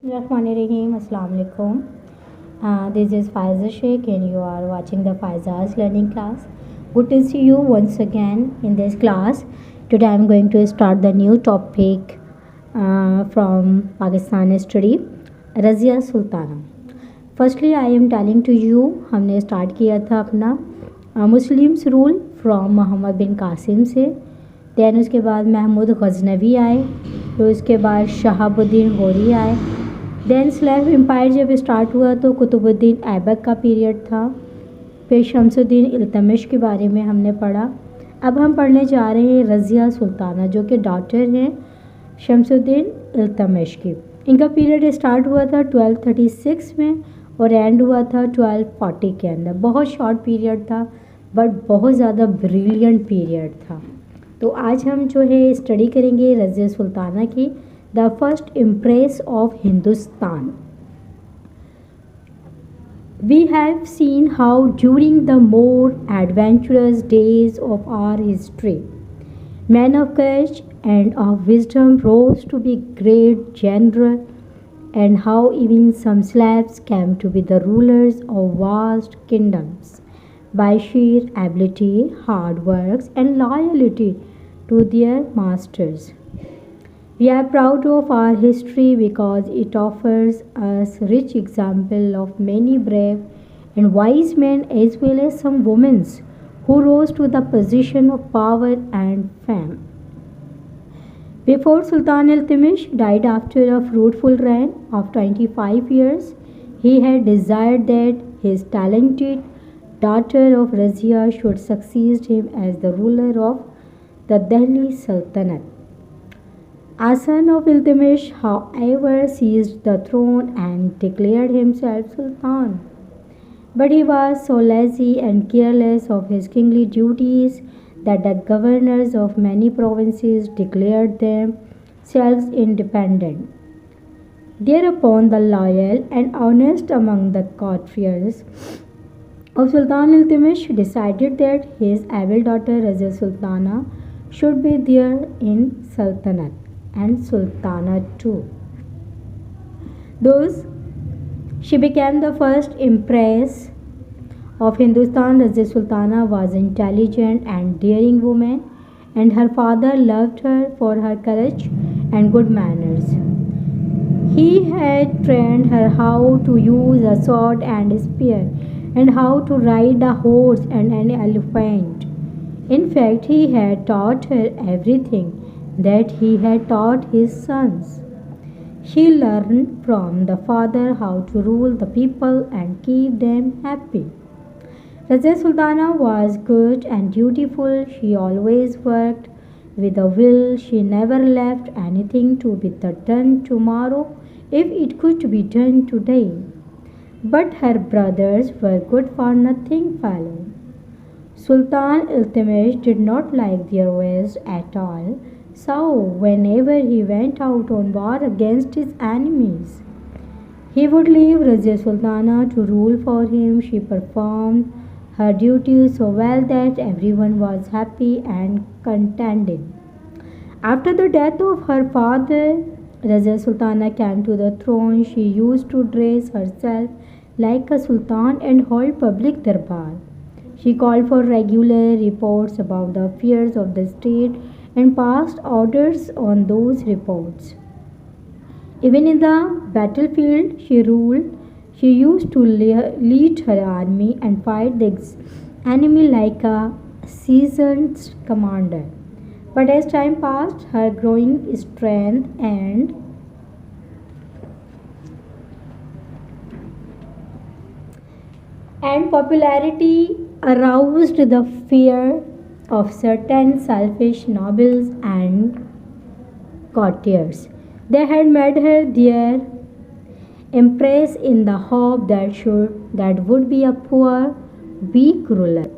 Bismillahirrahmanirrahim. Assalamu alaikum. This is Faiza Shaikh and you are watching the Faiza's learning class. Good to see you once again in this class. Today I am going to start the new topic from Pakistan study, Razia Sultana. Firstly I am telling to you हमने start किया था अपना Muslims rule from Mohammad बिन कासिम से। Then उसके बाद महमूद गजनवी आए, तो उसके बाद शहाबुद्दीन गौरी आए। दैन स्लेव एम्पायर जब स्टार्ट हुआ तो कुतुबुद्दीन ऐबक का पीरियड था। फिर शमसुद्दीन इल्तमिश के बारे में हमने पढ़ा। अब हम पढ़ने जा रहे हैं रज़िया सुल्ताना, जो कि डॉटर हैं शमसुद्दीन इल्तमिश की। इनका पीरियड स्टार्ट हुआ था 1236 में और एंड हुआ था 1240 के अंदर। बहुत शॉर्ट पीरियड था बट बहुत ज़्यादा ब्रिलियंट पीरियड था। तो आज हम जो है स्टडी करेंगे रज़िया सुल्ताना की, the first impress of Hindustan. We have seen how during the more adventurous days of our history, men of courage and of wisdom rose to be great general, and how even some slaves came to be the rulers of vast kingdoms by sheer ability, hard works, and loyalty to their masters. We are proud of our history because it offers us rich example of many brave and wise men as well as some women who rose to the position of power and fame. Before Sultan Iltutmish died after a fruitful reign of 25 years, he had desired that his talented daughter of Razia should succeed him as the ruler of the Delhi Sultanate. A son of Iltutmish, however, seized the throne and declared himself Sultan. But he was so lazy and careless of his kingly duties that the governors of many provinces declared themselves independent. Thereupon the loyal and honest among the courtiers of Sultan Iltutmish decided that his able daughter Razia Sultana should be there in Sultanate and Sultana too. Thus, she became the first Empress of Hindustan. Razia Sultana was an intelligent and daring woman, and her father loved her for her courage and good manners. He had trained her how to use a sword and a spear, and how to ride a horse and an elephant. In fact, he had taught her everything that he had taught his sons. She learned from the father how to rule the people and keep them happy. Razia Sultana was good and dutiful. She always worked with a will. She never left anything to be done tomorrow if it could be done today. But her brothers were good for nothing fellows. Sultan Iltutmish did not like their ways at all. So, whenever he went out on war against his enemies, he would leave Razia Sultana to rule for him. She performed her duties so well that everyone was happy and contented. After the death of her father, Razia Sultana came to the throne. She used to dress herself like a sultan and hold public darbar. She called for regular reports about the affairs of the state and passed orders on those reports. Even in the battlefield, she ruled. She used to lead her army and fight the enemy like a seasoned commander. But as time passed, her growing strength and popularity aroused the fear of certain selfish nobles and courtiers. They had made her their empress in the hope that would be a poor, weak ruler.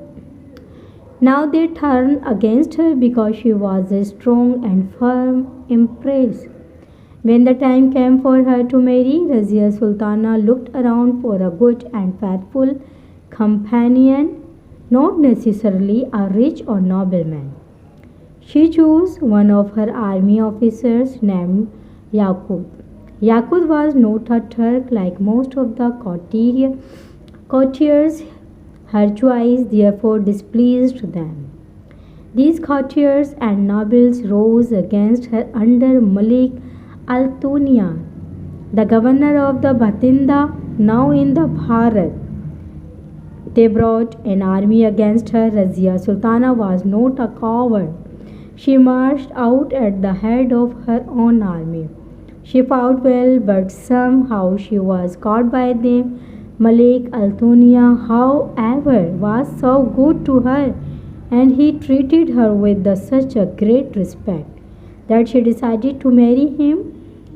Now they turned against her because she was a strong and firm empress. When the time came for her to marry, Razia Sultana looked around for a good and faithful companion, not necessarily a rich or nobleman. She chose one of her army officers named Yaqub. Yakut was not a Turk like most of the courtiers. Her choice therefore displeased them. These courtiers and nobles rose against her under Malik al-Tunya, the governor of the Bathinda, now in the Bharat. They brought an army against her. Razia Sultana was not a coward. She marched out at the head of her own army. She fought well, but somehow she was caught by them. Malik al-Tunya, however, was so good to her, and he treated her with such a great respect that she decided to marry him.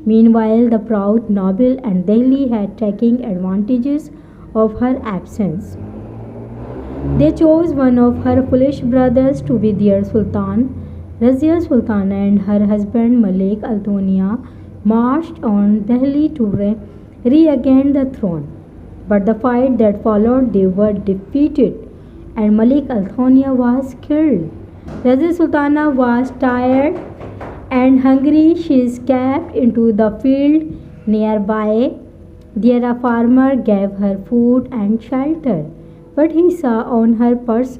Meanwhile, the proud noble and Delhi had taken advantages of her absence. They chose one of her foolish brothers to be their sultan. Razia Sultana and her husband Malik al-Tunya marched on Delhi to regain the throne. But the fight that followed, they were defeated, and Malik al-Tunya was killed. Razia Sultana was tired and hungry. She escaped into the field nearby. There a farmer gave her food and shelter, but he saw on her person